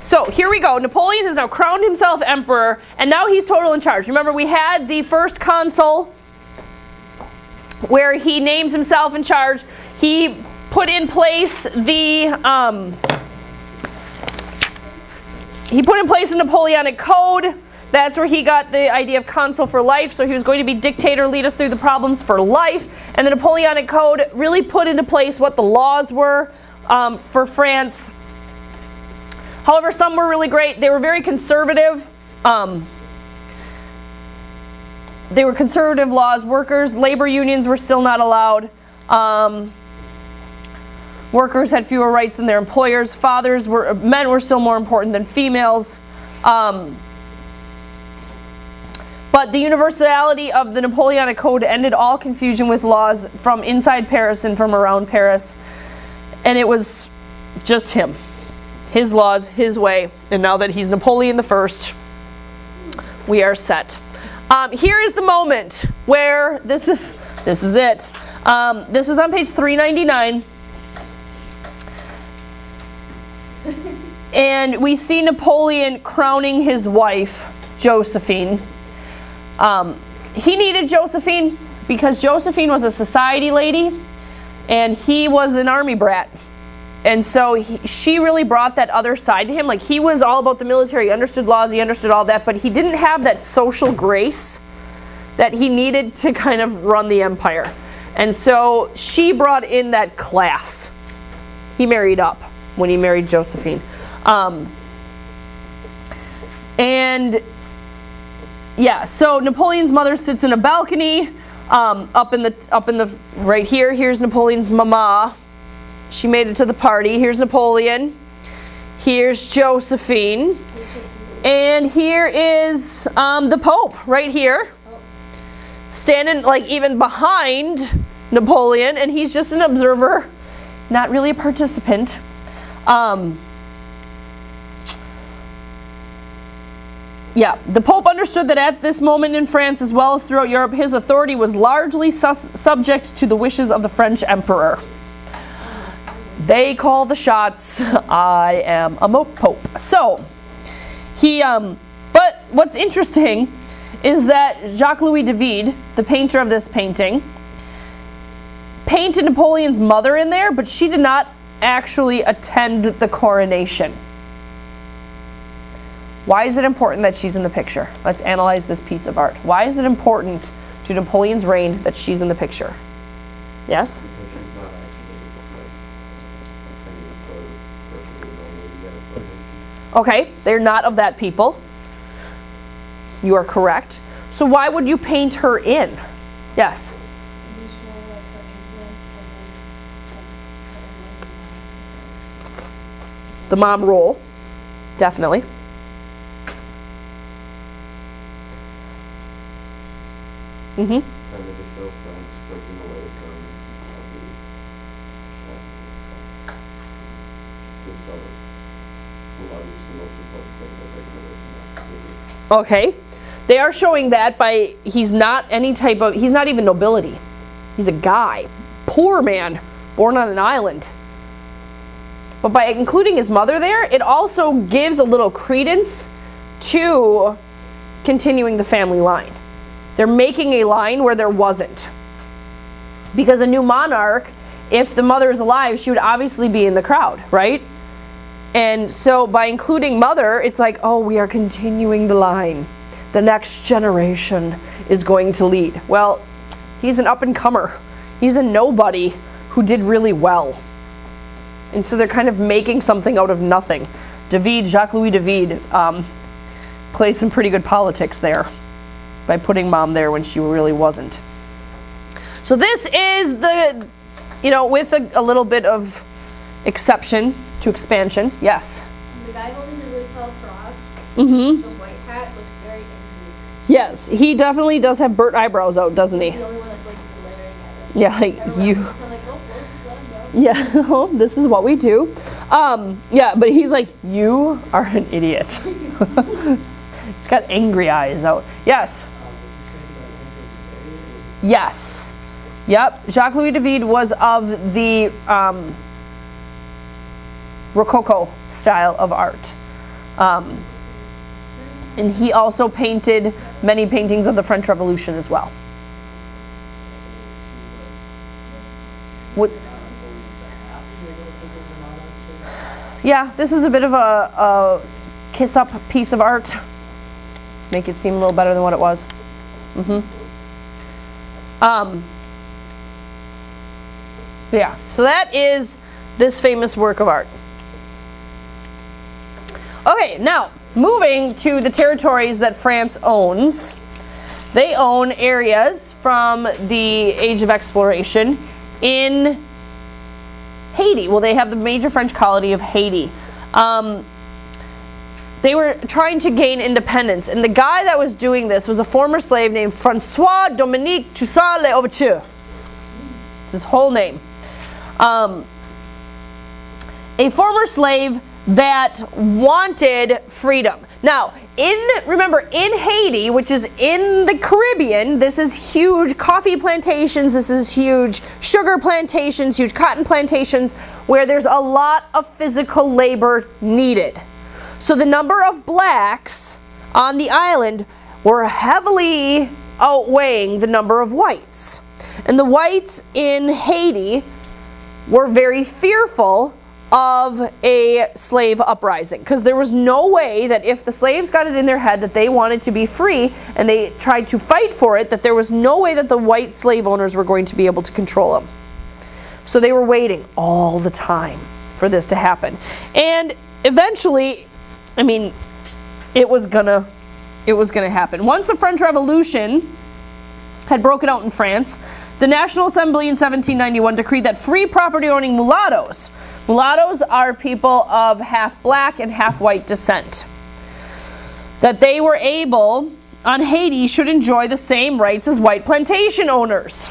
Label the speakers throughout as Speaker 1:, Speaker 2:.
Speaker 1: So here we go. Napoleon has now crowned himself emperor, and now he's total in charge. Remember, we had the first consul where he names himself in charge. He put in place the Napoleonic Code. That's where he got the idea of consul for life. So he was going to be dictator, lead us through the problems for life. And the Napoleonic Code really put into place what the laws were for France. However, some were really great. They were very conservative. They were conservative laws. Workers, labor unions were still not allowed. Workers had fewer rights than their employers. Men were still more important than females. But the universality of the Napoleonic Code ended all confusion with laws from inside Paris and from around Paris. And it was just him. His laws, his way. And now that he's Napoleon I, we are set. Here is the moment where this is it. This is on page 399. And we see Napoleon crowning his wife, Josephine. He needed Josephine because Josephine was a society lady and he was an army brat. And so she really brought that other side to him. Like, he was all about the military, he understood laws, he understood all that, but he didn't have that social grace that he needed to kind of run the empire. And so she brought in that class. He married up when he married Josephine. And yeah, so Napoleon's mother sits in a balcony up in the right here. Here's Napoleon's mama. She made it to the party. Here's Napoleon. Here's Josephine. And here is the Pope right here. Standing like even behind Napoleon. And he's just an observer, not really a participant. Yeah, the Pope understood that at this moment in France as well as throughout Europe, his authority was largely subject to the wishes of the French Emperor. They call the shots. I am a Pope. So, but what's interesting is that Jacques-Louis David, the painter of this painting, painted Napoleon's mother in there, but she did not actually attend the coronation. Why is it important that she's in the picture? Let's analyze this piece of art. Why is it important to Napoleon's reign that she's in the picture? Yes? Okay, they're not of that people. You are correct. So why would you paint her in? Yes? The mom role, definitely. Mm-hmm. Okay, they are showing that by he's not even nobility. He's a guy, poor man, born on an island. But by including his mother there, it also gives a little credence to continuing the family line. They're making a line where there wasn't. Because a new monarch, if the mother is alive, she would obviously be in the crowd, right? And so by including mother, it's like, oh, we are continuing the line. The next generation is going to lead. Well, he's an up-and-comer. He's a nobody who did really well. And so they're kind of making something out of nothing. Jacques-Louis David plays some pretty good politics there by putting mom there when she really wasn't. So this is the, with a little bit of exception to expansion. Yes?
Speaker 2: The guy holding the really tall cross,
Speaker 1: Mm-hmm.
Speaker 2: the white hat, looks very angry.
Speaker 1: Yes, he definitely does have burnt eyebrows out, doesn't he?
Speaker 2: He's the only one that's like glaring at him.
Speaker 1: Yeah, like
Speaker 2: Everyone
Speaker 1: you.
Speaker 2: else is kind of like, oh, we'll just let him go.
Speaker 1: Yeah, oh, this is what we do. Yeah, but he's like, you are an idiot. He's got angry eyes out. Yes. Yes. Yep. Jacques-Louis David was of the Rococo style of art. And he also painted many paintings of the French Revolution as well. What? Yeah, this is a bit of a kiss-up piece of art. Make it seem a little better than what it was. Yeah, so that is this famous work of art. Okay, now moving to the territories that France owns. They own areas from the Age of Exploration in Haiti. Well, they have the major French colony of Haiti. They were trying to gain independence, and the guy that was doing this was a former slave named Francois Dominique Toussaint L'Ouverture. It's his whole name. A former slave that wanted freedom. Now, remember, in Haiti, which is in the Caribbean, this is huge coffee plantations, this is huge sugar plantations, huge cotton plantations, where there's a lot of physical labor needed. So the number of blacks on the island were heavily outweighing the number of whites. And the whites in Haiti were very fearful of a slave uprising, because there was no way that if the slaves got it in their head that they wanted to be free and they tried to fight for it, that there was no way that the white slave owners were going to be able to control them. So they were waiting all the time for this to happen. And eventually, I mean, it was gonna happen. Once the French Revolution had broken out in France, the National Assembly in 1791 decreed that free property-owning mulattoes are people of half black and half white descent, that they were able, on Haiti, should enjoy the same rights as white plantation owners.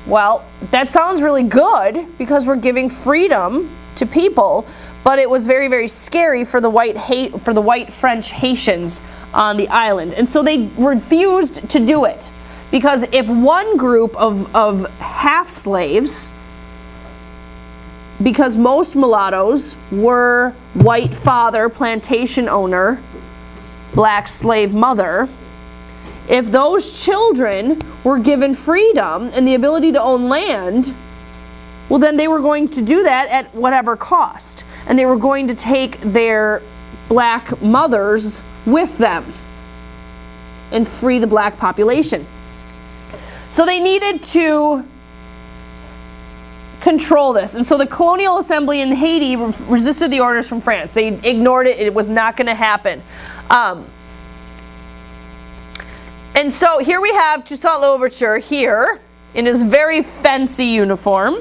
Speaker 1: Well, that sounds really good because we're giving freedom to people, but it was very, very scary for the white French Haitians on the island. And so they refused to do it, because if one group of half slaves, because most mulattoes were white father, plantation owner, black slave mother, if those children were given freedom and the ability to own land, well, then they were going to do that at whatever cost. And they were going to take their black mothers with them and free the black population. So they needed to control this. And so the colonial assembly in Haiti resisted the orders from France. They ignored it. It was not going to happen. And so here we have Toussaint L'Ouverture here in his very fancy uniform.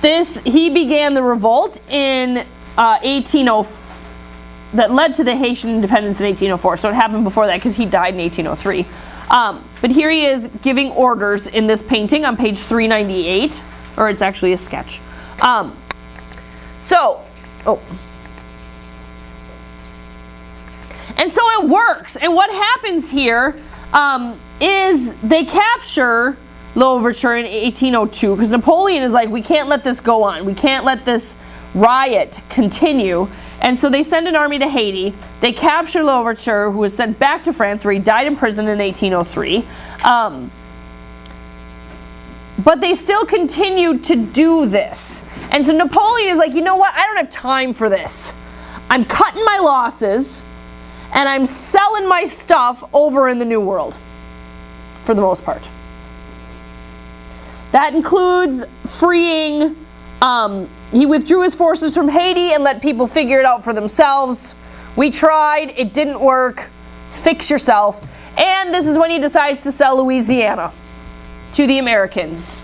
Speaker 1: He began the revolt in 1804 that led to the Haitian independence in 1804. So it happened before that because he died in 1803. But here he is giving orders in this painting on page 398, or it's actually a sketch. And so it works. And what happens here is they capture L'Ouverture in 1802, because Napoleon is like, we can't let this go on. We can't let this riot continue. And so they send an army to Haiti. They capture L'Ouverture, who was sent back to France, where he died in prison in 1803. But they still continued to do this. And so Napoleon is like, you know what? I don't have time for this. I'm cutting my losses, and I'm selling my stuff over in the New World, for the most part. That includes freeing... he withdrew his forces from Haiti and let people figure it out for themselves. We tried, it didn't work. Fix yourself. And this is when he decides to sell Louisiana to the Americans.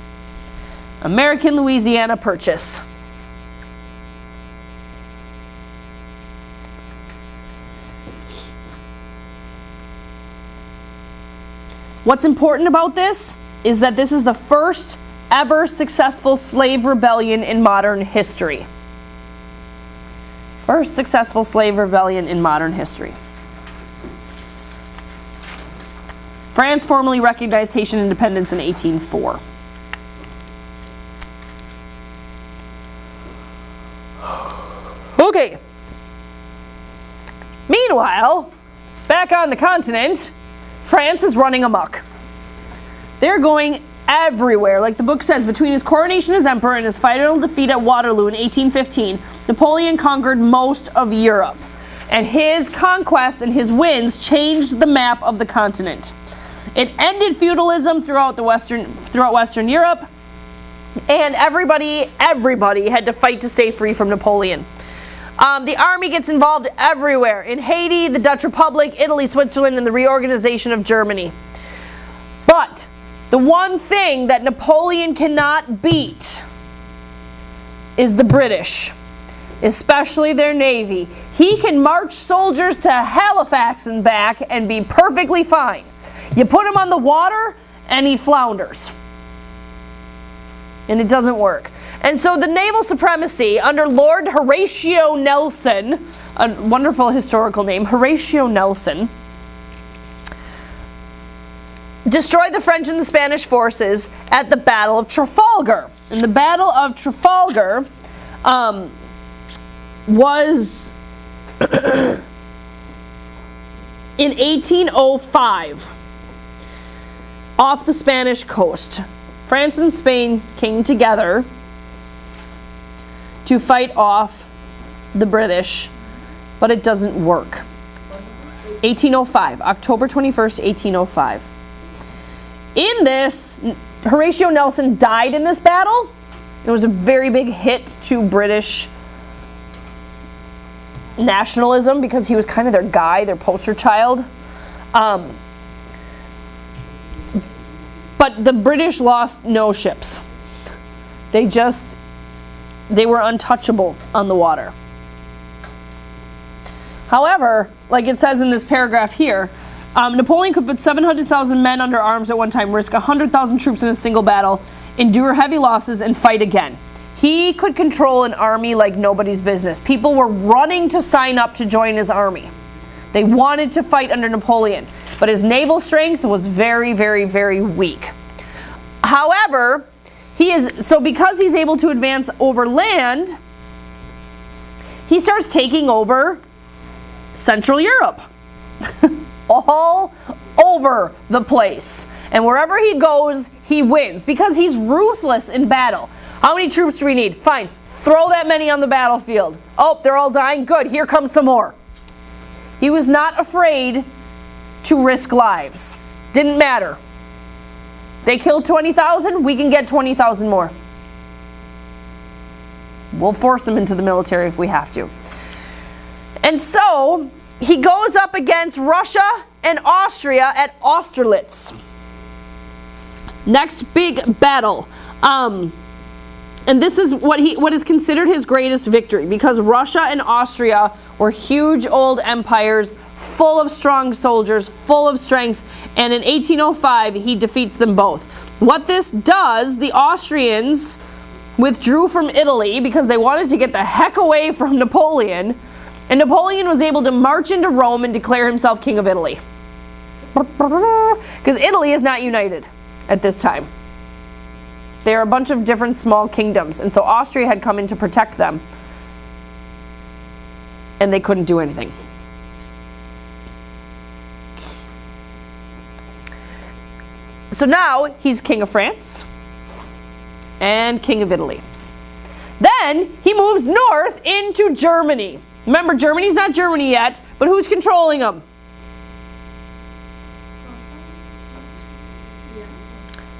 Speaker 1: American Louisiana Purchase. What's important about this is that this is the first ever successful slave rebellion in modern history. First successful slave rebellion in modern history. France formally recognized Haitian independence in 1804. Okay. Meanwhile, back on the continent, France is running amok. They're going everywhere. Like the book says, between his coronation as emperor and his final defeat at Waterloo in 1815, Napoleon conquered most of Europe. And his conquests and his wins changed the map of the continent. It ended feudalism throughout Western Europe, and everybody had to fight to stay free from Napoleon. The army gets involved everywhere, in Haiti, the Dutch Republic, Italy, Switzerland, and the reorganization of Germany. But the one thing that Napoleon cannot beat is the British, especially their navy. He can march soldiers to Halifax and back and be perfectly fine. You put him on the water and he flounders. And it doesn't work. And so the naval supremacy under Lord Horatio Nelson, a wonderful historical name, Horatio Nelson, destroyed the French and the Spanish forces at the Battle of Trafalgar. And the Battle of Trafalgar was in 1805 off the Spanish coast. France and Spain came together to fight off the British, but it doesn't work. 1805, October 21st, 1805. In this, Horatio Nelson died in this battle. It was a very big hit to British nationalism because he was kind of their guy, their poster child. But the British lost no ships. They were untouchable on the water. However, like it says in this paragraph here, Napoleon could put 700,000 men under arms at one time, risk 100,000 troops in a single battle, endure heavy losses, and fight again. He could control an army like nobody's business. People were running to sign up to join his army. They wanted to fight under Napoleon, but his naval strength was very, very, very weak. However, because he's able to advance over land, he starts taking over Central Europe. All over the place. And wherever he goes, he wins because he's ruthless in battle. How many troops do we need? Fine. Throw that many on the battlefield. Oh, they're all dying? Good. Here comes some more. He was not afraid to risk lives. Didn't matter. They killed 20,000, we can get 20,000 more. We'll force them into the military if we have to. And so, he goes up against Russia and Austria at Austerlitz. Next big battle. And this is what is considered his greatest victory, because Russia and Austria were huge old empires, full of strong soldiers, full of strength, and in 1805 he defeats them both. What this does, the Austrians withdrew from Italy because they wanted to get the heck away from Napoleon, and Napoleon was able to march into Rome and declare himself king of Italy. Because Italy is not united at this time. They are a bunch of different small kingdoms, and so Austria had come in to protect them, and they couldn't do anything. So now he's king of France and king of Italy. Then he moves north into Germany. Remember, Germany's not Germany yet, but who's controlling them?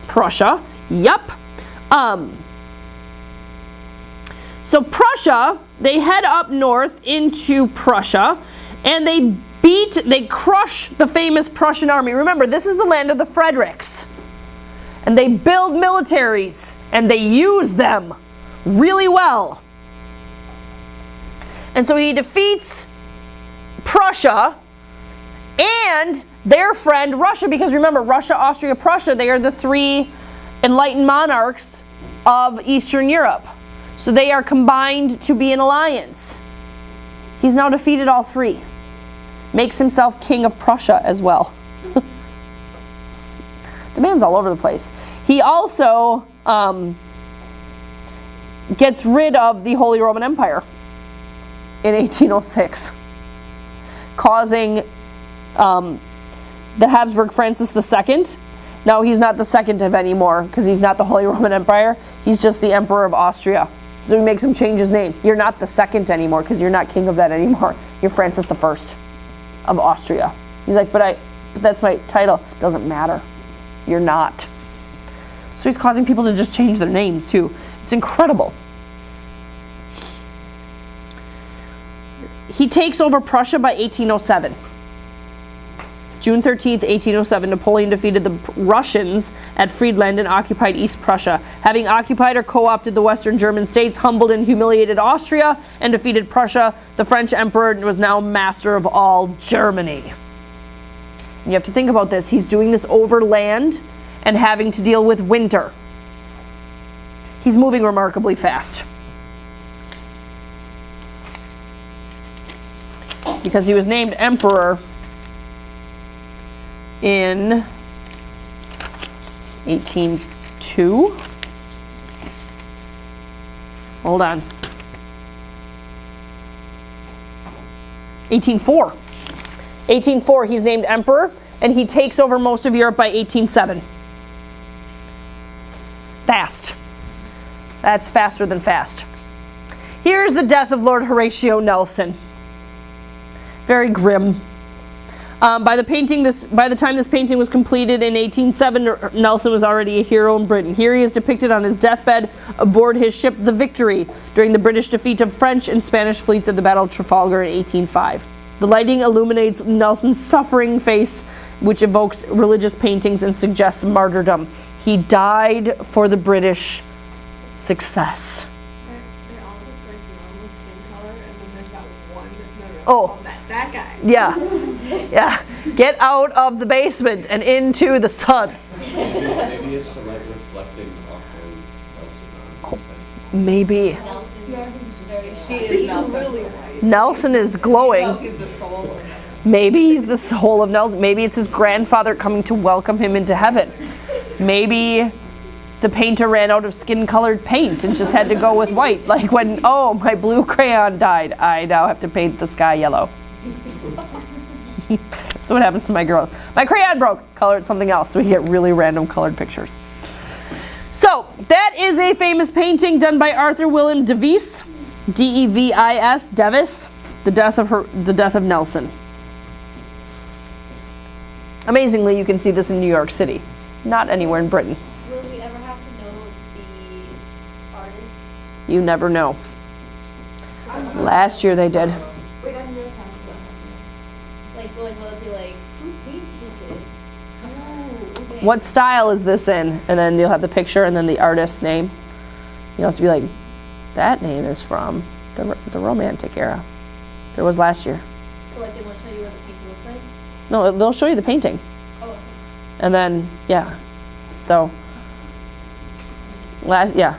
Speaker 1: Prussia. Yep. So Prussia, they head up north into Prussia, and they crush the famous Prussian army. Remember, this is the land of the Fredericks. And they build militaries, and they use them really well. And so he defeats Prussia and their friend Russia, because remember, Russia, Austria, Prussia, they are the three enlightened monarchs of Eastern Europe. So they are combined to be an alliance. He's now defeated all three. Makes himself king of Prussia as well. The man's all over the place. He also gets rid of the Holy Roman Empire. in 1806, causing the Habsburg Francis II. No, he's not the second of anymore because he's not the Holy Roman Empire. He's just the Emperor of Austria. So he makes him change his name. You're not the second anymore because you're not king of that anymore. You're Francis I of Austria. He's like, but that's my title. Doesn't matter. You're not. So he's causing people to just change their names too. It's incredible. He takes over Prussia by 1807. June 13th, 1807, Napoleon defeated the Russians at Friedland and occupied East Prussia. Having occupied or co-opted the Western German states, humbled and humiliated Austria, and defeated Prussia, the French emperor was now master of all Germany. And you have to think about this. He's doing this over land and having to deal with winter. He's moving remarkably fast. Because he was named emperor in 1802. Hold on. 1804. 1804, he's named emperor, and he takes over most of Europe by 1807. Fast. That's faster than fast. Here's the death of Lord Horatio Nelson. Very grim. By the time this painting was completed in 1807, Nelson was already a hero in Britain. Here he is depicted on his deathbed aboard his ship, the Victory, during the British defeat of French and Spanish fleets at the Battle of Trafalgar in 1805. The lighting illuminates Nelson's suffering face, which evokes religious paintings and suggests martyrdom. He died for the British success.
Speaker 2: They all look like normal skin color, and then there's that one that that guy.
Speaker 1: Yeah. Yeah. Get out of the basement and into the sun.
Speaker 3: Maybe it's the light reflecting off of Nelson.
Speaker 1: Maybe.
Speaker 2: She is Nelson.
Speaker 1: Nelson is glowing.
Speaker 2: He's the soul of Nelson.
Speaker 1: Maybe he's the soul of Nelson. Maybe it's his grandfather coming to welcome him into heaven. Maybe the painter ran out of skin-colored paint and just had to go with white. Like when, oh, my blue crayon died. I now have to paint the sky yellow. That's what happens to my girls. My crayon broke. Color it something else. So we get really random colored pictures. So that is a famous painting done by Arthur Willem Devis, D-E-V-I-S, Devis, the death of Nelson. Amazingly, you can see this in New York City, not anywhere in Britain.
Speaker 2: Will we ever have to know the artists?
Speaker 1: You never know. Last year they did.
Speaker 2: Wait, I have no time for that. Like, will it be like, who painted this? Oh, okay.
Speaker 1: What style is this in? And then you'll have the picture and then the artist's name. You'll have to be like, that name is from the Romantic era. There was last year.
Speaker 2: So, like, they won't show you what the painting looks like?
Speaker 1: No, they'll show you the painting.
Speaker 2: Oh, okay.
Speaker 1: And then, yeah. So, yeah.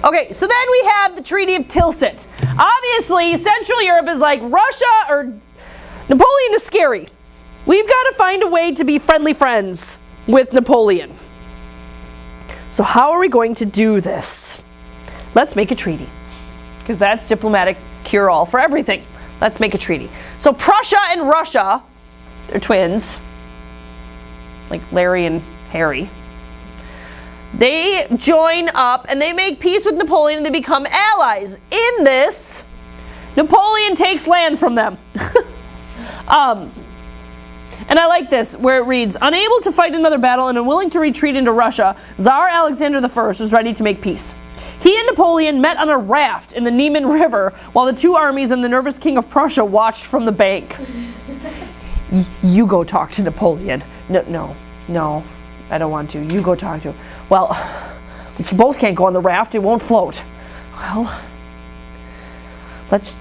Speaker 1: Okay, so then we have the Treaty of Tilsit. Obviously, Central Europe is like Russia or Napoleon is scary. We've got to find a way to be friendly friends with Napoleon. So how are we going to do this? Let's make a treaty. Because that's diplomatic cure-all for everything. Let's make a treaty. So Prussia and Russia, they're twins, like Larry and Harry. They join up and they make peace with Napoleon and they become allies. In this, Napoleon takes land from them. And I like this, where it reads, unable to fight another battle and unwilling to retreat into Russia, Tsar Alexander I was ready to make peace. He and Napoleon met on a raft in the Niemen River while the two armies and the nervous king of Prussia watched from the bank. You go talk to Napoleon. No, I don't want to. You go talk to him. Well, you both can't go on the raft. It won't float. Well, let's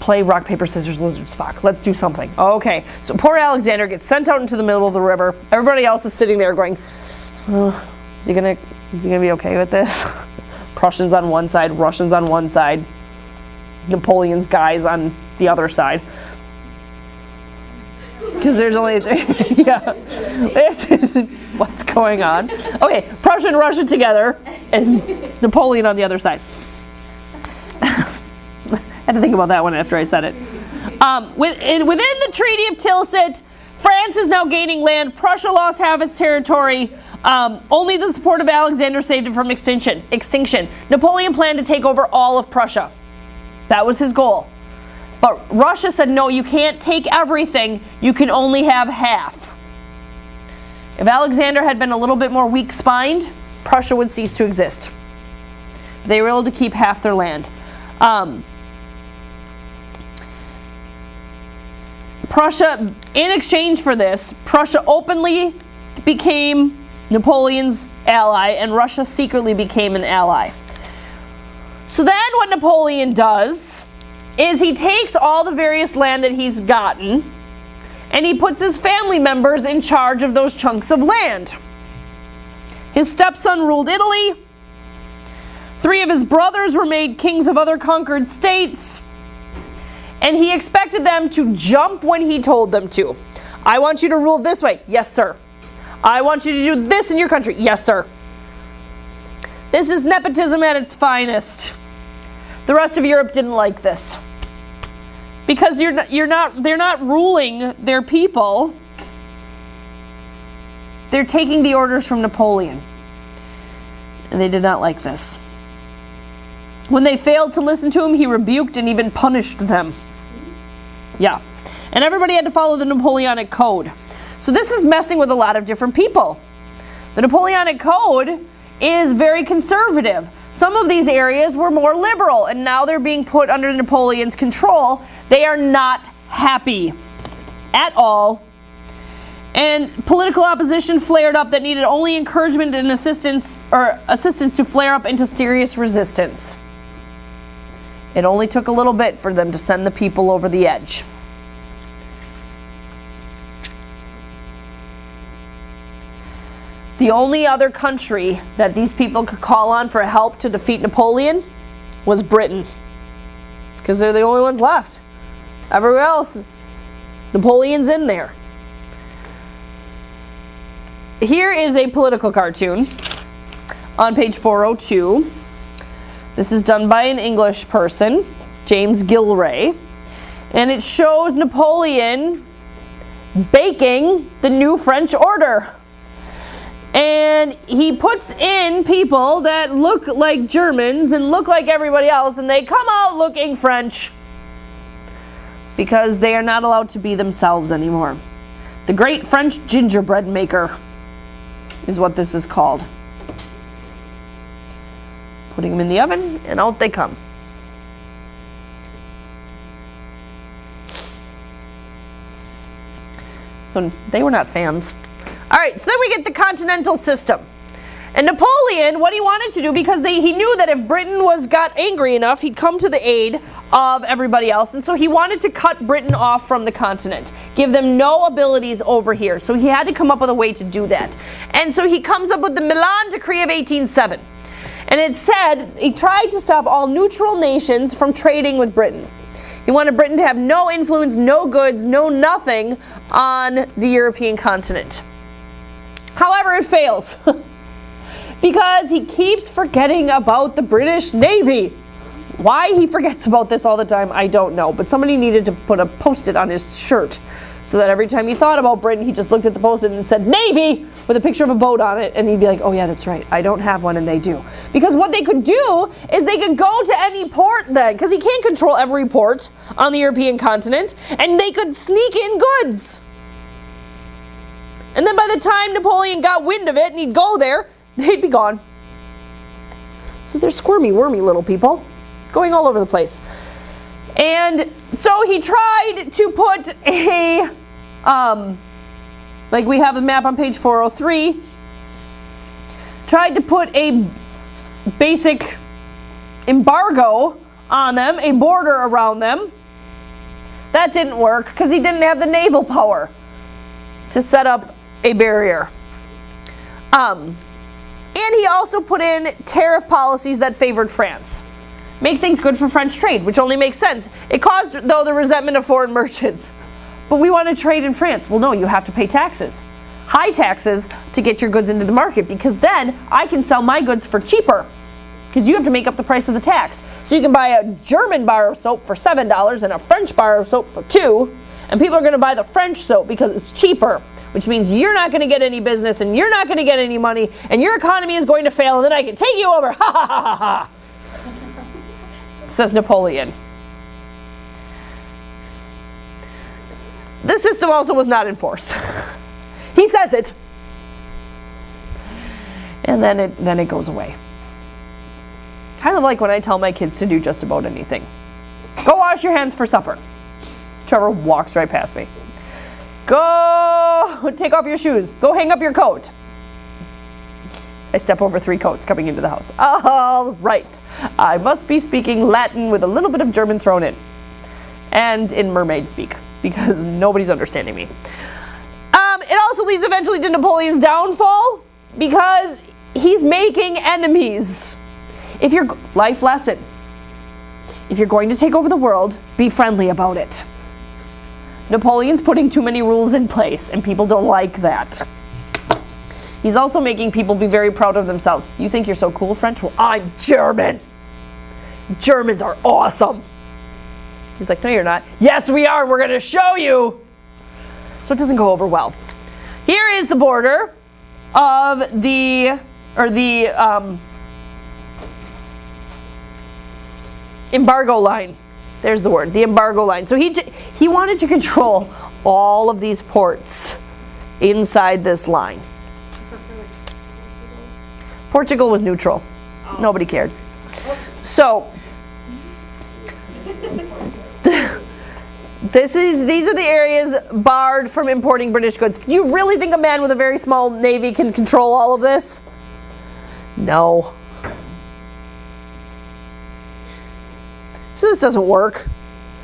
Speaker 1: play rock, paper, scissors, lizard, Spock. Let's do something. Okay, so poor Alexander gets sent out into the middle of the river. Everybody else is sitting there going, is he gonna be okay with this? Prussians on one side, Russians on one side, Napoleon's guys on the other side. Because there's only yeah. what's going on. Okay, Prussia and Russia together, and Napoleon on the other side. I had to think about that one after I said it. Within the Treaty of Tilsit, France is now gaining land. Prussia lost half its territory. Only the support of Alexander saved it from extinction. Napoleon planned to take over all of Prussia. That was his goal. But Russia said, no, you can't take everything. You can only have half. If Alexander had been a little bit more weak-spined, Prussia would cease to exist. They were able to keep half their land. Prussia, in exchange for this, Prussia openly became Napoleon's ally, and Russia secretly became an ally. So then what Napoleon does is he takes all the various land that he's gotten, and he puts his family members in charge of those chunks of land. His stepson ruled Italy. 3 of his brothers were made kings of other conquered states. And he expected them to jump when he told them to. I want you to rule this way. Yes, sir. I want you to do this in your country. Yes, sir. This is nepotism at its finest. The rest of Europe didn't like this. Because they're not ruling their people. They're taking the orders from Napoleon. And they did not like this. When they failed to listen to him, he rebuked and even punished them. Yeah. And everybody had to follow the Napoleonic Code. So this is messing with a lot of different people. The Napoleonic Code is very conservative. Some of these areas were more liberal, and now they're being put under Napoleon's control. They are not happy at all. And political opposition flared up that needed only encouragement and assistance to flare up into serious resistance. It only took a little bit for them to send the people over the edge. The only other country that these people could call on for help to defeat Napoleon was Britain. Because they're the only ones left. Everywhere else, Napoleon's in there. Here is a political cartoon on page 402. This is done by an English person, James Gilray. And it shows Napoleon baking the new French order. And he puts in people that look like Germans and look like everybody else, and they come out looking French because they are not allowed to be themselves anymore. The Great French Gingerbread Maker is what this is called. Putting them in the oven, and out they come. So they were not fans. All right, so then we get the continental system. And Napoleon, what he wanted to do, because he knew that if Britain got angry enough, he'd come to the aid of everybody else. And so he wanted to cut Britain off from the continent, give them no abilities over here. So he had to come up with a way to do that. And so he comes up with the Milan Decree of 1807. And it said he tried to stop all neutral nations from trading with Britain. He wanted Britain to have no influence, no goods, no nothing on the European continent. However, it fails because he keeps forgetting about the British Navy. Why he forgets about this all the time, I don't know. But somebody needed to put a post-it on his shirt so that every time he thought about Britain, he just looked at the post-it and said, Navy, with a picture of a boat on it. And he'd be like, oh yeah, that's right. I don't have one, and they do. Because what they could do is they could go to any port then, because he can't control every port on the European continent, and they could sneak in goods. And then by the time Napoleon got wind of it and he'd go there, they'd be gone. So they're squirmy, wormy little people going all over the place. And so he tried to put a, like we have the map on page 403, tried to put a basic embargo on them, a border around them. That didn't work because he didn't have the naval power to set up a barrier. And he also put in tariff policies that favored France. Make things good for French trade, which only makes sense. It caused, though, the resentment of foreign merchants. But we want to trade in France. Well, no, you have to pay taxes. high taxes to get your goods into the market, because then I can sell my goods for cheaper, because you have to make up the price of the tax. So you can buy a German bar of soap for $7 and a French bar of soap for $2, and people are going to buy the French soap because it's cheaper, which means you're not going to get any business and you're not going to get any money and your economy is going to fail, and then I can take you over. Ha ha ha ha ha, says Napoleon. This system also was not enforced. He says it, and then it goes away. Kind of like when I tell my kids to do just about anything. Go wash your hands for supper. Trevor walks right past me. Go take off your shoes. Go hang up your coat. I step over 3 coats coming into the house. All right. I must be speaking Latin with a little bit of German thrown in. And in mermaid speak, because nobody's understanding me. It also leads eventually to Napoleon's downfall, because he's making enemies. Life lesson. If you're going to take over the world, be friendly about it. Napoleon's putting too many rules in place, and people don't like that. He's also making people be very proud of themselves. You think you're so cool, French? Well, I'm German. Germans are awesome. He's like, no, you're not. Yes, we are. We're going to show you. So it doesn't go over well. Here is the border of the embargo line. There's the word, the embargo line. So he wanted to control all of these ports inside this line.
Speaker 2: Except for like
Speaker 1: Portugal was neutral. Nobody cared. So these are the areas barred from importing British goods. Do you really think a man with a very small navy can control all of this? No. So this doesn't work.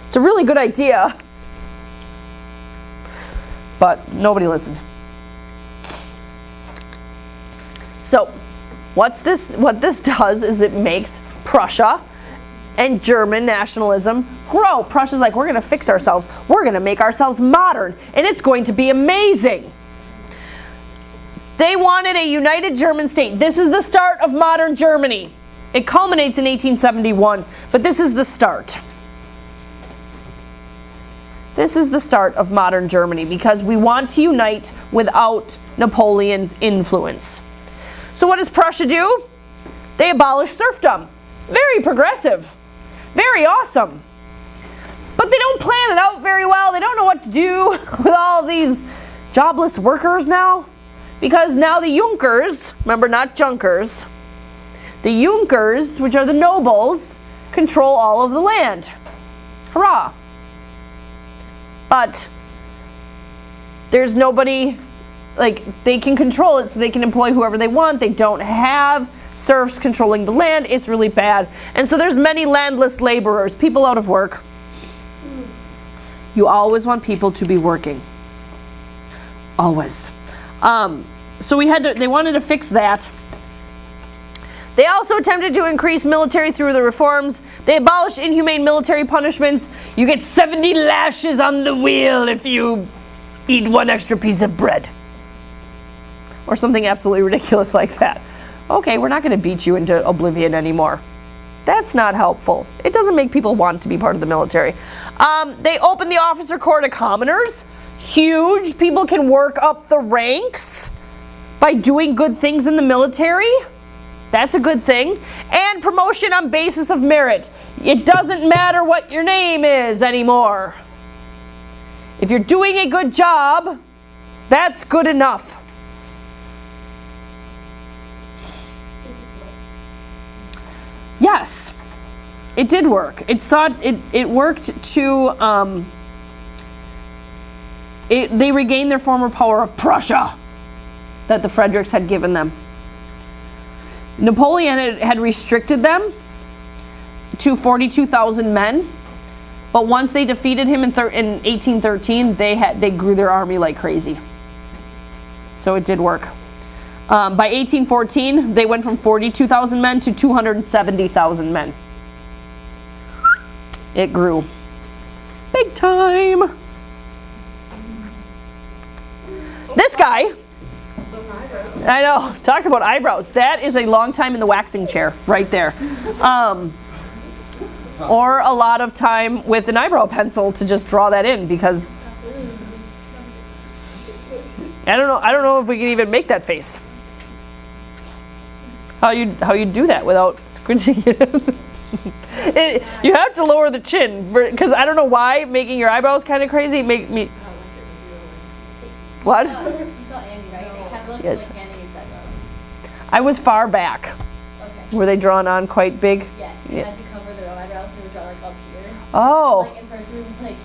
Speaker 1: It's a really good idea, but nobody listened. So what this does is it makes Prussia and German nationalism grow. Prussia's like, we're going to fix ourselves. We're going to make ourselves modern, and it's going to be amazing. They wanted a united German state. This is the start of modern Germany. It culminates in 1871, but this is the start. This is the start of modern Germany, because we want to unite without Napoleon's influence. So what does Prussia do? They abolish serfdom. Very progressive. Very awesome. But they don't plan it out very well. They don't know what to do with all of these jobless workers now. Because now the Junkers, remember, not Junkers, the Junkers, which are the nobles, control all of the land. Hurrah. But there's nobody, like, they can control it, so they can employ whoever they want. They don't have serfs controlling the land. It's really bad. And so there's many landless laborers, people out of work. You always want people to be working. Always. So they wanted to fix that. They also attempted to increase military through the reforms. They abolished inhumane military punishments. You get 70 lashes on the wheel if you eat 1 extra piece of bread. Or something absolutely ridiculous like that. Okay, we're not going to beat you into oblivion anymore. That's not helpful. It doesn't make people want to be part of the military. They opened the officer corps to commoners. Huge. People can work up the ranks by doing good things in the military. That's a good thing. And promotion on basis of merit. It doesn't matter what your name is anymore. If you're doing a good job, that's good enough. Yes, it did work. It worked to, they regained their former power of Prussia that the Fredericks had given them. Napoleon had restricted them to 42,000 men, but once they defeated him in 1813, they grew their army like crazy. So it did work. By 1814, they went from 42,000 men to 270,000 men. It grew. Big time. This guy I know. Talk about eyebrows. That is a long time in the waxing chair right there. Or a lot of time with an eyebrow pencil to just draw that in because I don't know if we can even make that face. How you do that without squinching it in. You have to lower the chin because I don't know why making your eyebrows kind of crazy make me. What?
Speaker 2: You saw Andy, right? It kind of looks
Speaker 1: Yes.
Speaker 2: like Andy's eyebrows.
Speaker 1: I was far back.
Speaker 2: Okay.
Speaker 1: Were they drawn on quite big?
Speaker 2: Yes, they had to cover their own eyebrows. They would draw like up here.
Speaker 1: Oh.
Speaker 2: Like in person, it was like.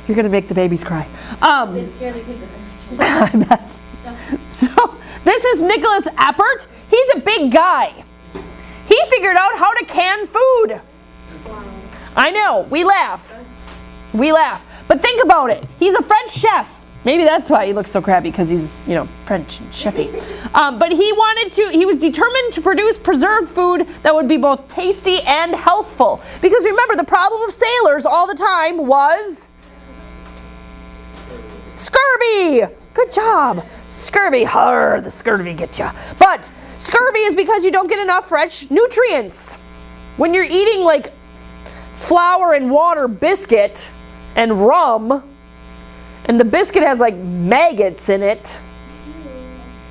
Speaker 1: You're gonna make the babies cry.
Speaker 2: It scared the kids at first.
Speaker 1: I bet. So this is Nicholas Appert. He's a big guy. He figured out how to can food. I know, we laugh. We laugh. But think about it. He's a French chef. Maybe that's why he looks so crabby, because he's, French and chefy. But he was determined to produce preserved food that would be both tasty and healthful. Because remember, the problem of sailors all the time was scurvy. Good job. Scurvy. The scurvy gets you. But scurvy is because you don't get enough fresh nutrients. When you're eating like flour and water biscuit and rum, and the biscuit has like maggots in it,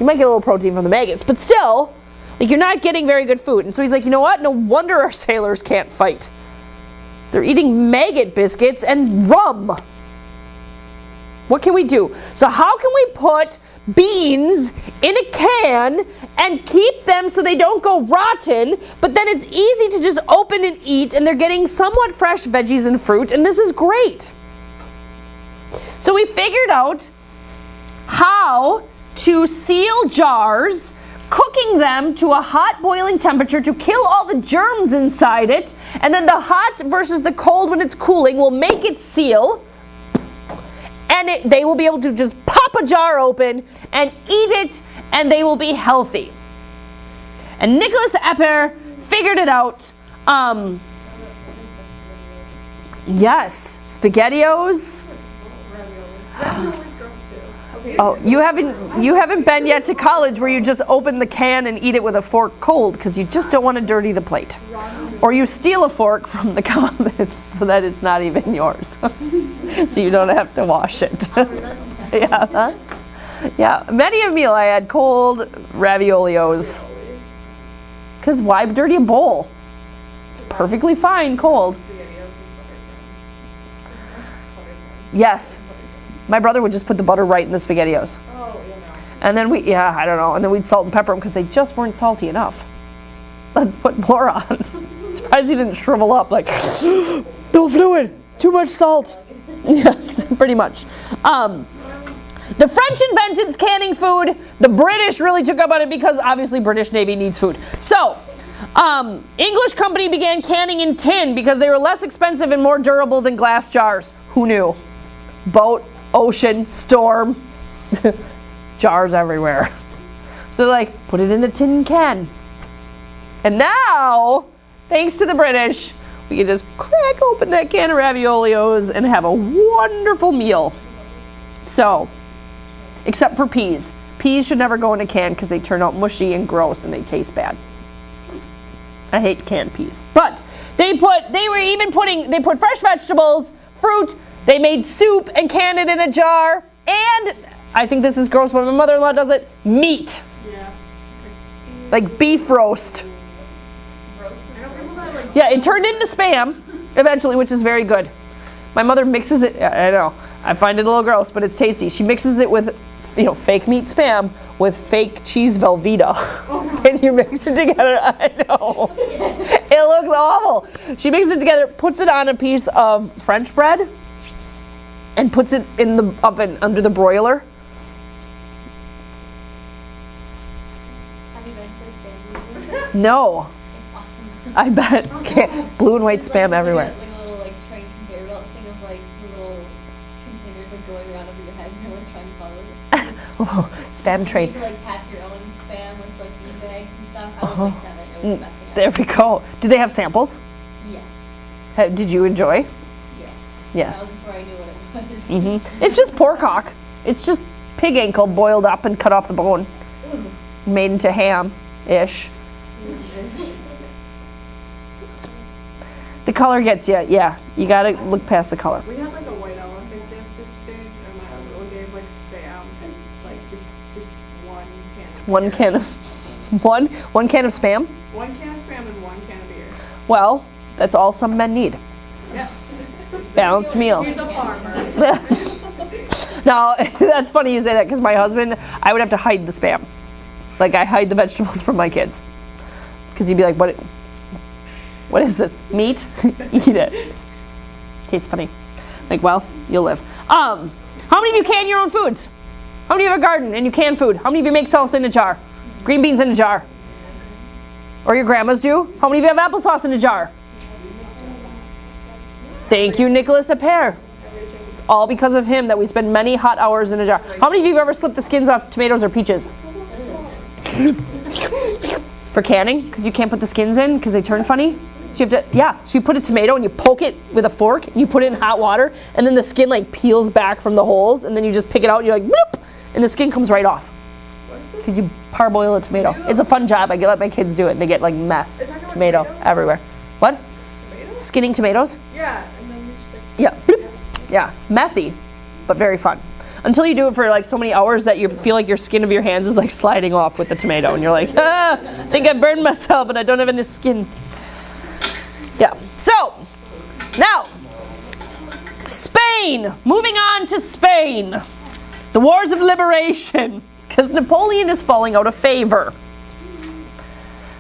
Speaker 1: you might get a little protein from the maggots, but still, like, you're not getting very good food. And so he's like, you know what? No wonder our sailors can't fight. They're eating maggot biscuits and rum. What can we do? So how can we put beans in a can and keep them so they don't go rotten, but then it's easy to just open and eat, and they're getting somewhat fresh veggies and fruit, and this is great. So we figured out how to seal jars, cooking them to a hot boiling temperature to kill all the germs inside it, and then the hot versus the cold when it's cooling will make it seal. And they will be able to just pop a jar open and eat it, and they will be healthy. And Nicholas Appert figured it out. Yes, SpaghettiOs. Oh, you haven't been yet to college where you just open the can and eat it with a fork cold because you just don't want to dirty the plate. Or you steal a fork from the comments so that it's not even yours. So you don't have to wash it. Yeah. Huh? Yeah. Many a meal I had cold raviolios. Because why dirty a bowl? It's perfectly fine cold. Yes. My brother would just put the butter right in the SpaghettiOs. And then I don't know. And then we'd salt and pepper them because they just weren't salty enough. Let's put more on. Surprised he didn't shrivel up like, no fluid, too much salt. Yes, pretty much. The French invented canning food. The British really took up on it because obviously British Navy needs food. So, English company began canning in tin because they were less expensive and more durable than glass jars. Who knew? Boat, ocean, storm, jars everywhere. So they're like, put it in a tin can. And now, thanks to the British, we can just crack open that can of raviolios and have a wonderful meal. So, except for peas. Peas should never go in a can because they turn out mushy and gross and they taste bad. I hate canned peas. But they put fresh vegetables, fruit, they made soup and canned it in a jar, and I think this is gross, but my mother-in-law does it, meat.
Speaker 4: Yeah.
Speaker 1: Like beef roast. Yeah, it turned into Spam eventually, which is very good. My mother mixes it, I know, I find it a little gross, but it's tasty. She mixes it with, fake meat Spam with fake cheese Velveeta. And you mix it together, I know. It looks awful. She mixes it together, puts it on a piece of French bread, and puts it in the oven under the broiler.
Speaker 2: Have you been to Spam?
Speaker 1: No.
Speaker 2: It's awesome.
Speaker 1: I bet. Blue and white
Speaker 2: It's
Speaker 1: Spam
Speaker 2: like
Speaker 1: everywhere.
Speaker 2: Like a little train conveyor belt thing of the little containers going around over your head, and you're trying to follow it.
Speaker 1: Spam train.
Speaker 2: You need to pack your own Spam with bean bags and stuff. I was 7. It was the best thing
Speaker 1: There we go. Do they have samples?
Speaker 2: Yes.
Speaker 1: Did you enjoy?
Speaker 2: Yes.
Speaker 1: Yes.
Speaker 2: That was before I knew what it was.
Speaker 1: It's just pork hock. It's just pig ankle boiled up and cut off the bone. Made into ham-ish. The color gets you, yeah. You gotta look past the color.
Speaker 4: We had like a white elephant gift exchange, and my uncle gave like spam and like just one can.
Speaker 1: One can of one can of spam.
Speaker 4: 1 can of spam and 1 can of beer.
Speaker 1: Well, that's all some men need.
Speaker 4: Yeah.
Speaker 1: Balanced meal.
Speaker 4: He's a farmer.
Speaker 1: Now, that's funny you say that because my husband, I would have to hide the spam. Like, I hide the vegetables from my kids. Because he'd be like, what is this? Meat? Eat it. Tastes funny. Like, well, you'll live. How many of you can your own foods? How many of you have a garden and you can food? How many of you make salsa in a jar? Green beans in a jar? Or your grandmas do? How many of you have applesauce in a jar? Thank you, Nicholas Appert. It's all because of him that we spend many hot hours in a jar. How many of you have ever slipped the skins off tomatoes or peaches? For canning? Because you can't put the skins in because they turn funny? So you have to, yeah, so you put a tomato and you poke it with a fork, and you put it in hot water, and then the skin like peels back from the holes, and then you just pick it out and you're like, bloop, and the skin comes right off. Because you parboil a tomato. It's a fun job. I let my kids do it, and they get like mess. Tomato everywhere. What?
Speaker 4: Tomatoes?
Speaker 1: Skinning tomatoes?
Speaker 4: Yeah, and then you just like.
Speaker 1: Yeah. Bloop. Yeah. Messy, but very fun. Until you do it for like so many hours that you feel like your skin of your hands is like sliding off with the tomato, and you're like, I think I burned myself and I don't have any skin. Yeah. So, now, Spain. Moving on to Spain. The Wars of Liberation. Because Napoleon is falling out of favor.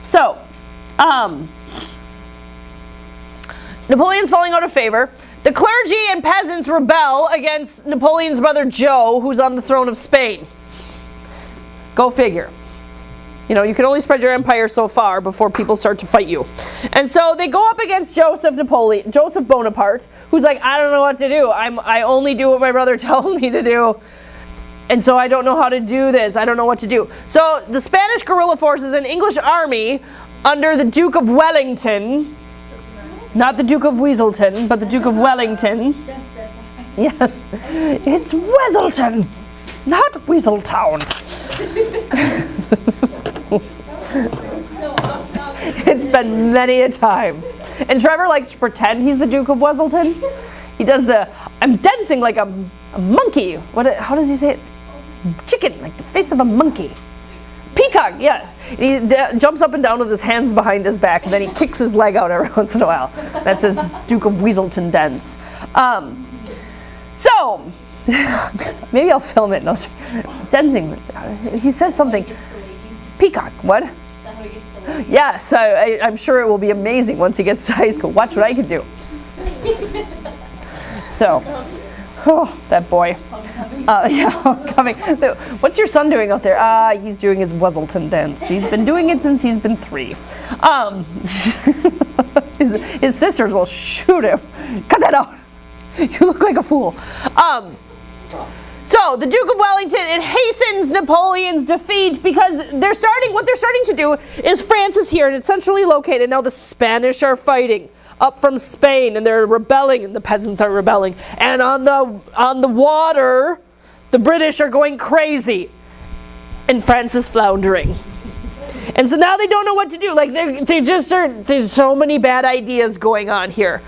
Speaker 1: So, Napoleon's falling out of favor. The clergy and peasants rebel against Napoleon's brother Joe, who's on the throne of Spain. Go figure. You know, you can only spread your empire so far before people start to fight you. And so they go up against Joseph Bonaparte, who's like, I don't know what to do. I only do what my brother tells me to do. And so I don't know how to do this. I don't know what to do. So the Spanish guerrilla forces and English army under the Duke of Wellington, not the Duke of Weaselton, but the Duke of Wellington.
Speaker 2: Just said that.
Speaker 1: Yes, it's Weaselton, not Weaseltown.
Speaker 2: So off topic.
Speaker 1: It's been many a time. And Trevor likes to pretend he's the Duke of Weaselton. He does I'm dancing like a monkey. How does he say it? Chicken, like the face of a monkey. Peacock, yes. He jumps up and down with his hands behind his back, and then he kicks his leg out every once in a while. That's his Duke of Weaselton dance. So, maybe I'll film it. No, dancing. He says something.
Speaker 2: Gets the ladies.
Speaker 1: Peacock, what?
Speaker 2: Is that how he gets the ladies?
Speaker 1: Yes, I'm sure it will be amazing once he gets to high school. Watch what I can do. So, oh, that boy. Yeah, homecoming. What's your son doing out there? He's doing his Weaselton dance. He's been doing it since he's been 3. His sisters will shoot him. Cut that out. You look like a fool. So the Duke of Wellington, it hastens Napoleon's defeat because what they're starting to do is France is here and it's centrally located. Now the Spanish are fighting up from Spain and they're rebelling and the peasants are rebelling. And on the water, the British are going crazy and France is floundering. And so now they don't know what to do. Like they just are, there's so many bad ideas going on here.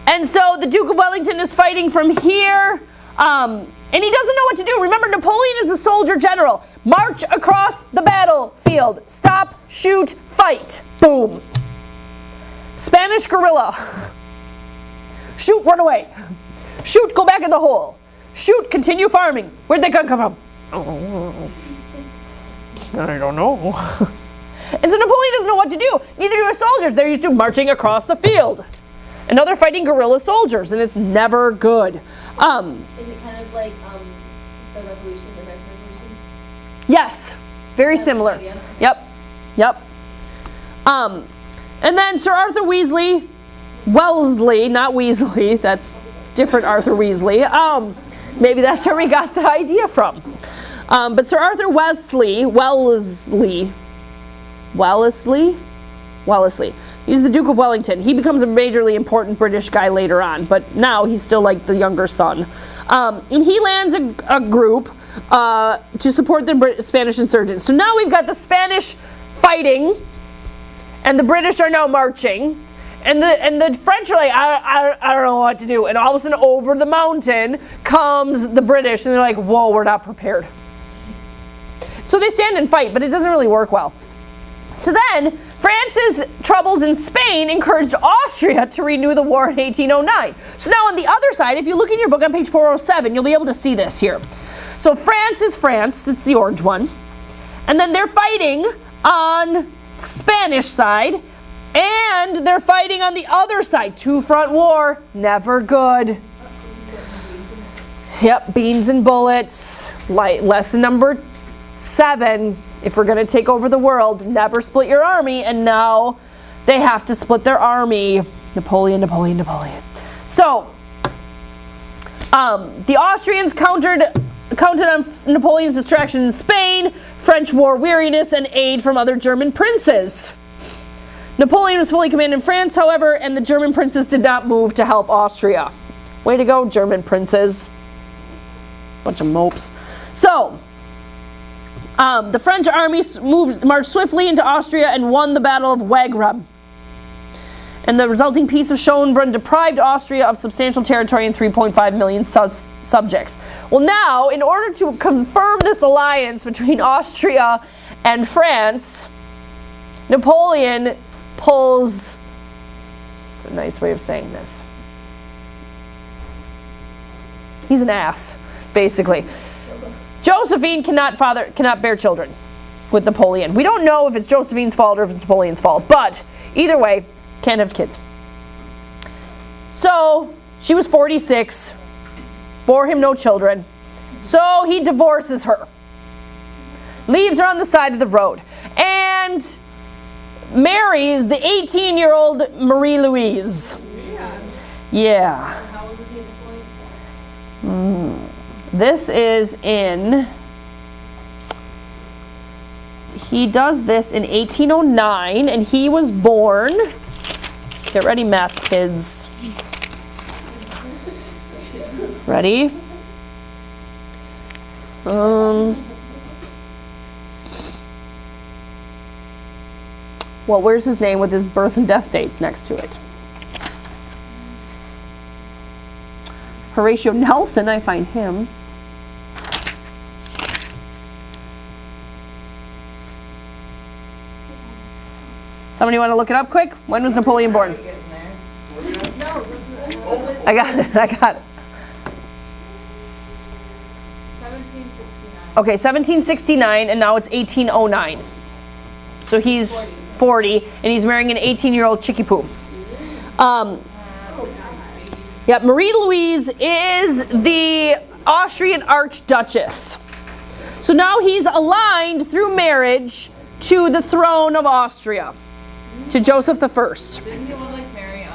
Speaker 1: And so the Duke of Wellington is fighting from here, and he doesn't know what to do. Remember, Napoleon is a soldier general. March across the battlefield. Stop, shoot, fight. Boom. Spanish guerrilla. Shoot, run away. Shoot, go back in the hole. Shoot, continue farming. Where'd that gun come from? I don't know. And so Napoleon doesn't know what to do. Neither do his soldiers. They're used to marching across the field. And now they're fighting guerrilla soldiers, and it's never good.
Speaker 2: Is it kind of like the Revolution, the American Revolution?
Speaker 1: Yes, very similar.
Speaker 2: idea.
Speaker 1: Yep. And then Sir Arthur Wellesley, not Weasley, that's different Arthur Weasley. Maybe that's where we got the idea from. But Sir Arthur Wellesley. He's the Duke of Wellington. He becomes a majorly important British guy later on, but now he's still like the younger son. And he lands a group to support the Spanish insurgents. So now we've got the Spanish fighting, and the British are now marching. And the French are like, I don't know what to do. And all of a sudden, over the mountain comes the British, and they're like, whoa, we're not prepared. So they stand and fight, but it doesn't really work well. So then, France's troubles in Spain encouraged Austria to renew the war in 1809. So now on the other side, if you look in your book on page 407, you'll be able to see this here. So France is France, that's the orange one. And then they're fighting on Spanish side, and they're fighting on the other side. Two-front war, never good. Yep, beans and bullets. Lesson number 7, if we're going to take over the world, never split your army. And now they have to split their army. Napoleon. So, the Austrians counted on Napoleon's distraction in Spain, French war weariness, and aid from other German princes. Napoleon was fully commanded in France, however, and the German princes did not move to help Austria. Way to go, German princes. Bunch of mopes. So, the French army marched swiftly into Austria and won the Battle of Wagram. And the resulting Peace of Schönbrunn deprived Austria of substantial territory and 3.5 million subjects. Well, now, in order to confirm this alliance between Austria and France, Napoleon pulls, it's a nice way of saying this, he's an ass, basically. Josephine cannot bear children with Napoleon. We don't know if it's Josephine's fault or if it's Napoleon's fault, but either way, can't have kids. So, she was 46, bore him no children, so he divorces her, leaves her on the side of the road, and marries the 18-year-old Marie-Louise. Yeah.
Speaker 2: How old is he at this point?
Speaker 1: This is he does this in 1809, and he was born, get ready math kids, ready? Well, where's his name with his birth and death dates next to it? Horatio Nelson, I find him. Somebody want to look it up quick? When was Napoleon born? I got it.
Speaker 2: 1769.
Speaker 1: Okay, 1769, and now it's 1809. So he's 40, and he's marrying an 18-year-old chickie poo. Yep, Marie-Louise is the Austrian Archduchess. So now he's aligned through marriage to the throne of Austria, to Joseph I.
Speaker 2: Didn't he want to marry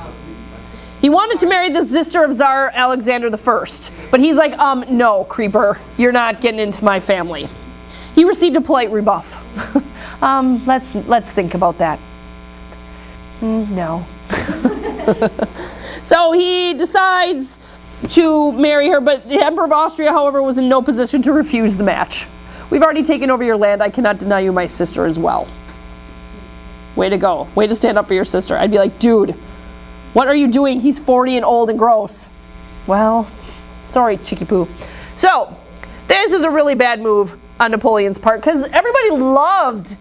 Speaker 1: He wanted to marry the sister of Tsar Alexander I, but he's like, no, creeper, you're not getting into my family. He received a polite rebuff. Let's think about that. No. So he decides to marry her, but the Emperor of Austria, however, was in no position to refuse the match. We've already taken over your land. I cannot deny you my sister as well. Way to go. Way to stand up for your sister. I'd be like, dude, what are you doing? He's 40 and old and gross. Well, sorry, chickie poo. So, this is a really bad move on Napoleon's part because everybody loved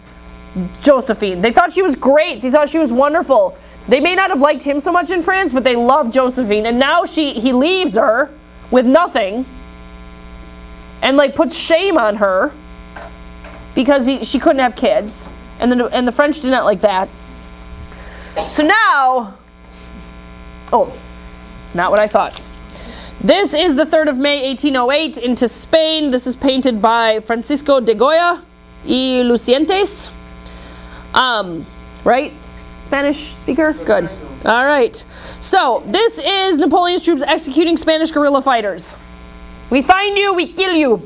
Speaker 1: Josephine. They thought she was great. They thought she was wonderful. They may not have liked him so much in France, but they loved Josephine. And now he leaves her with nothing and puts shame on her because she couldn't have kids. And the French did not like that. So now, not what I thought. This is the 3rd of May, 1808, into Spain. This is painted by Francisco de Goya y Lucientes. Right? Spanish speaker? Good. All right. So, this is Napoleon's troops executing Spanish guerrilla fighters. We find you, we kill you.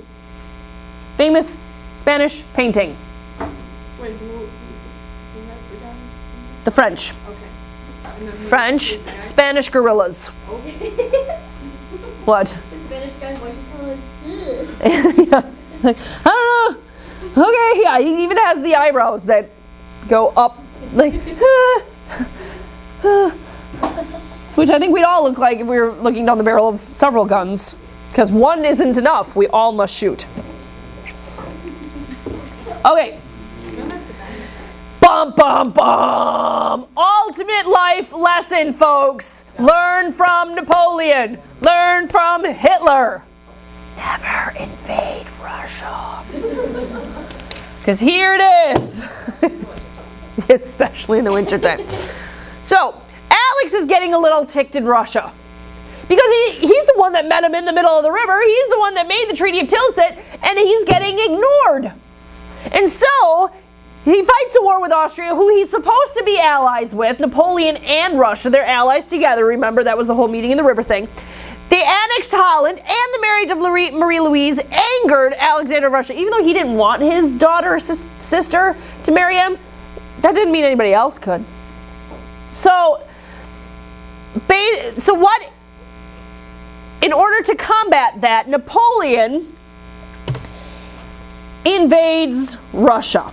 Speaker 1: Famous Spanish painting.
Speaker 4: Wait, who has the guns?
Speaker 1: The French.
Speaker 4: Okay. And then
Speaker 1: French, Spanish guerrillas. What?
Speaker 2: Spanish guy voice just kind of like, ugh.
Speaker 1: Yeah. Like, I don't know. Okay, yeah, he even has the eyebrows that go up, like, which I think we'd all look like if we were looking down the barrel of several guns, because one isn't enough. We all must shoot. Okay. Bum, bum, bum. Ultimate life lesson, folks. Learn from Napoleon. Learn from Hitler. Never invade Russia. Because here it is. Especially in the wintertime. So, Alex is getting a little ticked in Russia. Because he's the one that met him in the middle of the river. He's the one that made the Treaty of Tilsit. And he's getting ignored. And so, he fights a war with Austria, who he's supposed to be allies with. Napoleon and Russia, they're allies together. Remember, that was the whole meeting in the river thing. They annexed Holland, and the marriage of Marie-Louise angered Alexander of Russia. Even though he didn't want his daughter or sister to marry him, that didn't mean anybody else could. So what? In order to combat that, Napoleon invades Russia.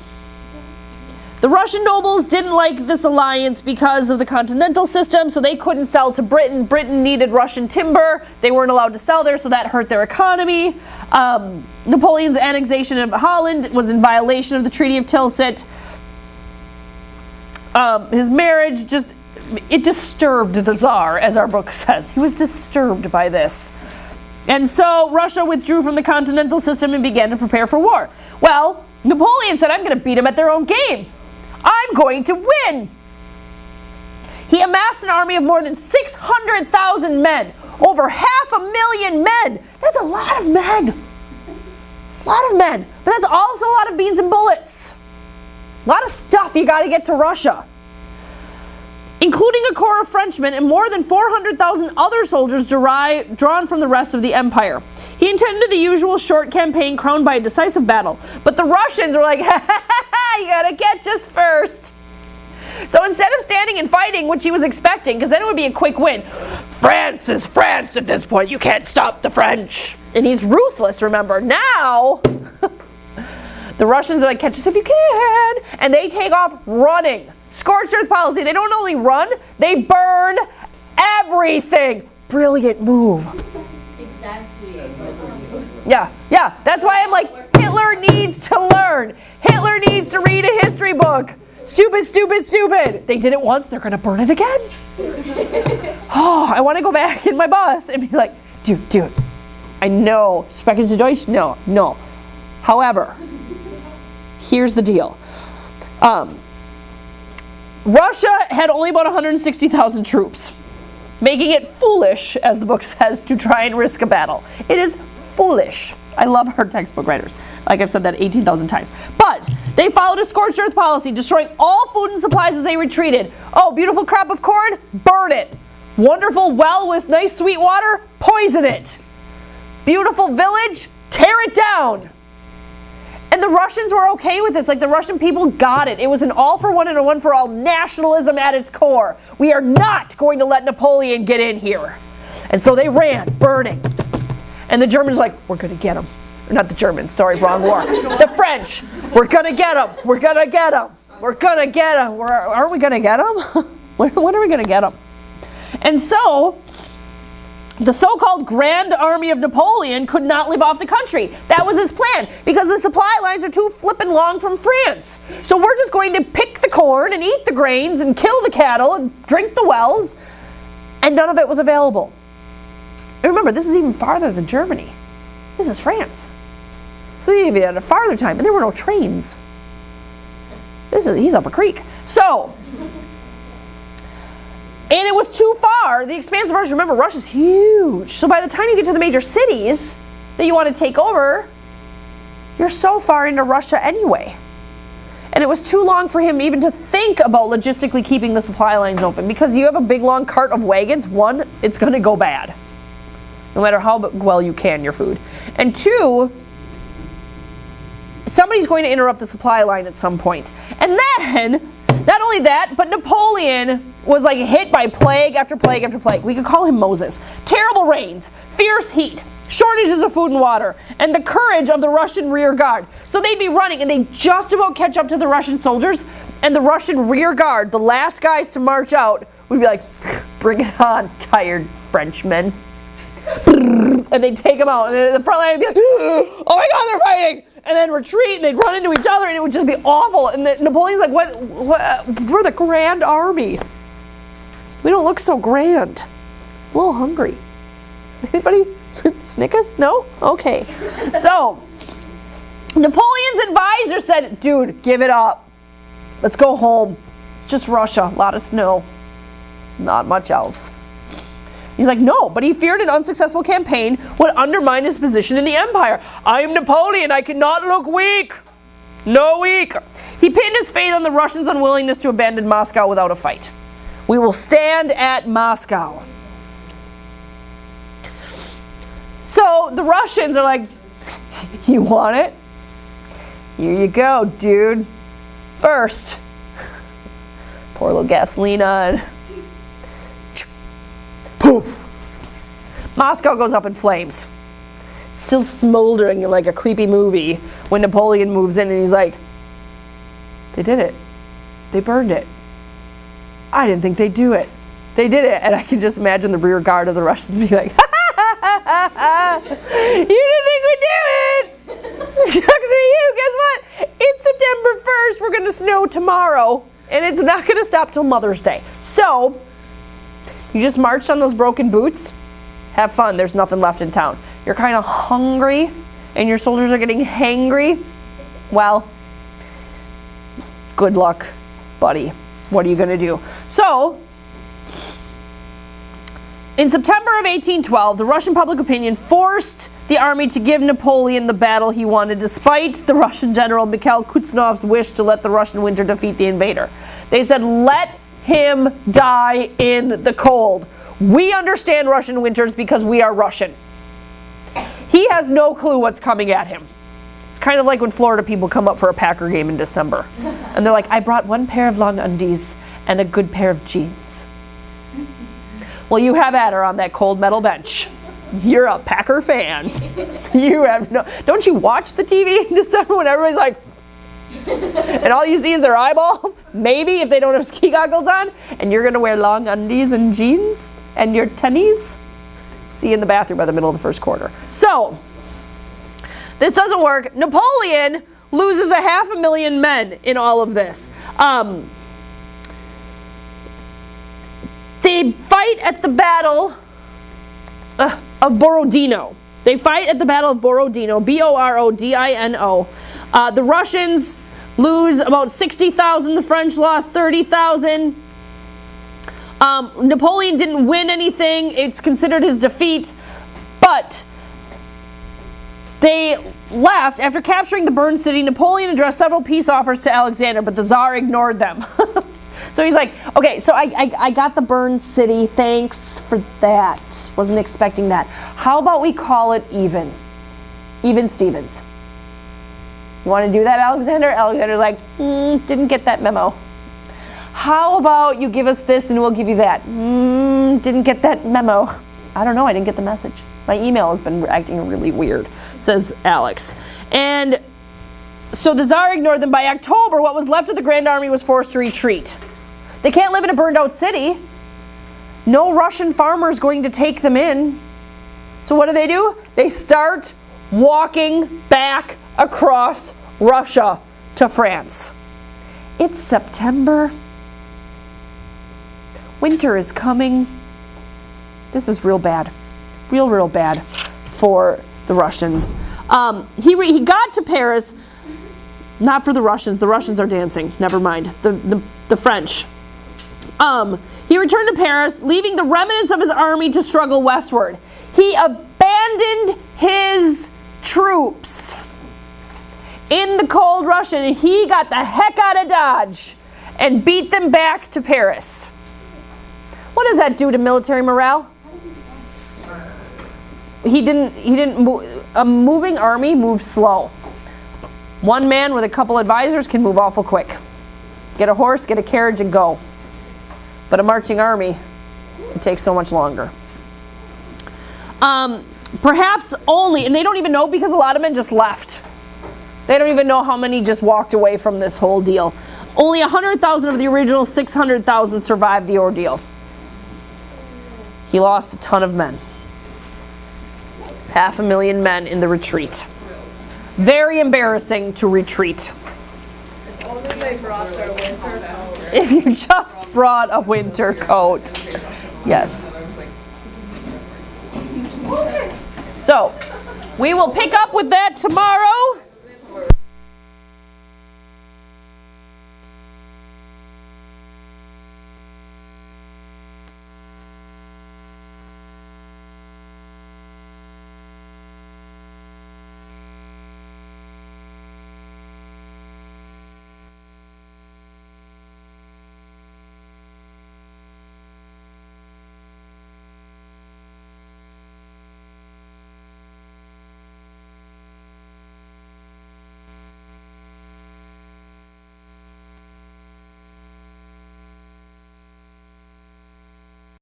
Speaker 1: The Russian nobles didn't like this alliance because of the continental system, so they couldn't sell to Britain. Britain needed Russian timber. They weren't allowed to sell there, so that hurt their economy. Napoleon's annexation of Holland was in violation of the Treaty of Tilsit. His marriage it disturbed the Tsar, as our book says. He was disturbed by this. And so Russia withdrew from the continental system and began to prepare for war. Well, Napoleon said, I'm going to beat them at their own game. I'm going to win. He amassed an army of more than 600,000 men. Over 500,000 men. That's a lot of men. A lot of men. But that's also a lot of beans and bullets. A lot of stuff you got to get to Russia. Including a corps of Frenchmen and more than 400,000 other soldiers drawn from the rest of the empire. He intended the usual short campaign crowned by a decisive battle. But the Russians were like, ha ha ha ha, you gotta catch us first. So instead of standing and fighting, which he was expecting, because then it would be a quick win, France is France at this point, you can't stop the French. And he's ruthless, remember. Now, the Russians are like, catch us if you can. And they take off running. Scorched earth policy, they don't only run, they burn everything. Brilliant move.
Speaker 2: Exactly.
Speaker 1: Yeah, that's why I'm like, Hitler needs to learn. Hitler needs to read a history book. Stupid, stupid, stupid. They did it once, they're gonna burn it again. Oh, I wanna go back in my bus and be like, dude, I know, sprechen Sie Deutsch? No. However, here's the deal. Russia had only about 160,000 troops, making it foolish, as the book says, to try and risk a battle. It is foolish. I love our textbook writers. Like I've said that 18,000 times. But they followed a scorched earth policy, destroying all food and supplies as they retreated. Oh, beautiful crop of corn? Burn it. Wonderful well with nice sweet water? Poison it. Beautiful village? Tear it down. And the Russians were okay with this. Like, the Russian people got it. It was an all for one and a one for all nationalism at its core. We are not going to let Napoleon get in here. And so they ran, burning. And the Germans were like, we're going to get them. Or not the Germans, sorry, wrong war. The French, we're going to get them. We're going to get them. We're going to get them. Aren't we going to get them? When are we going to get them? And so the so-called Grand Army of Napoleon could not live off the country. That was his plan, because the supply lines are too flippin' long from France. So we're just going to pick the corn and eat the grains and kill the cattle and drink the wells, and none of it was available. And remember, this is even farther than Germany. This is France. So he even had a farther time, and there were no trains. He's up a creek. So, and it was too far. The expanse of Russia, remember, Russia's huge. So by the time you get to the major cities that you want to take over, you're so far into Russia anyway. And it was too long for him even to think about logistically keeping the supply lines open, because you have a big long cart of wagons. One, it's going to go bad, no matter how well you can your food. And two, somebody's going to interrupt the supply line at some point. And then, not only that, but Napoleon was hit by plague after plague after plague. We could call him Moses. Terrible rains, fierce heat, shortages of food and water, and the courage of the Russian rear guard. So they'd be running, and they'd just about catch up to the Russian soldiers, and the Russian rear guard, the last guys to march out, would be like, bring it on, tired Frenchmen. And they'd take them out, and the front line would be like, oh my God, they're fighting! And then retreat, and they'd run into each other, and it would just be awful. And Napoleon's like, what? We're the Grand Army. We don't look so grand. A little hungry. Anybody? Snickers? No? Okay. So, Napoleon's advisor said, dude, give it up. Let's go home. It's just Russia. A lot of snow. Not much else. He's like, no, but he feared an unsuccessful campaign would undermine his position in the empire. I am Napoleon. I cannot look weak. No weak. He pinned his faith on the Russians' unwillingness to abandon Moscow without a fight. We will stand at Moscow. So the Russians are like, you want it? Here you go, dude. First, pour a little gasoline on. Poof. Moscow goes up in flames. Still smoldering like a creepy movie when Napoleon moves in and he's like, they did it. They burned it. I didn't think they'd do it. They did it. And I can just imagine the rear guard of the Russians being like, you didn't think we'd do it. Sucks for you. Guess what? It's September 1st. We're going to snow tomorrow. And it's not going to stop till Mother's Day. So, you just marched on those broken boots. Have fun. There's nothing left in town. You're kind of hungry and your soldiers are getting hangry. Well, good luck, buddy. What are you going to do? So, in September of 1812, the Russian public opinion forced the army to give Napoleon the battle he wanted, despite the Russian general Mikhail Kutuzov's wish to let the Russian winter defeat the invader. They said, let him die in the cold. We understand Russian winters because we are Russian. He has no clue what's coming at him. It's kind of like when Florida people come up for a Packer game in December. And they're like, I brought one pair of long undies and a good pair of jeans. Well, you have at her on that cold metal bench. You're a Packer fan. You have no... Don't you watch the TV in December when everybody's like... and all you see is their eyeballs? Maybe if they don't have ski goggles on. And you're going to wear long undies and jeans and your tennies. See you in the bathroom by the middle of the first quarter. So, this doesn't work. Napoleon loses 500,000 men in all of this. They fight at the Battle of Borodino. They fight at the Battle of Borodino, Borodino. The Russians lose about 60,000. The French lost 30,000. Napoleon didn't win anything. It's considered his defeat. But they left. After capturing the burned city, Napoleon addressed several peace offers to Alexander, but the Tsar ignored them. So he's like, okay, so I got the burned city. Thanks for that. Wasn't expecting that. How about we call it even? Even Stevens. You want to do that, Alexander? Alexander's like, didn't get that memo. How about you give us this and we'll give you that? Didn't get that memo. I don't know, I didn't get the message. My email has been acting really weird, says Alex. And so the Tsar ignored them. By October, what was left of the Grand Army was forced to retreat. They can't live in a burned out city. No Russian farmer is going to take them in. So what do? They start walking back across Russia to France. It's September. Winter is coming. This is real bad. Real bad for the Russians. He got to Paris, not for the Russians. The Russians are dancing. Never mind. The French. He returned to Paris, leaving the remnants of his army to struggle westward. He abandoned his troops in the cold Russia, and he got the heck out of Dodge and beat them back to Paris. What does that do to military morale? He didn't move. A moving army moves slow. One man with a couple advisors can move awful quick. Get a horse, get a carriage, and go. But a marching army, it takes so much longer. Perhaps only, and they don't even know because a lot of men just left. They don't even know how many just walked away from this whole deal. Only 100,000 of the original 600,000 survived the ordeal. He lost a ton of men. 500,000 men in the retreat. Very embarrassing to retreat.
Speaker 4: If only they brought their winter coat.
Speaker 1: If you just brought a winter coat. Yes. So, we will pick up with that tomorrow.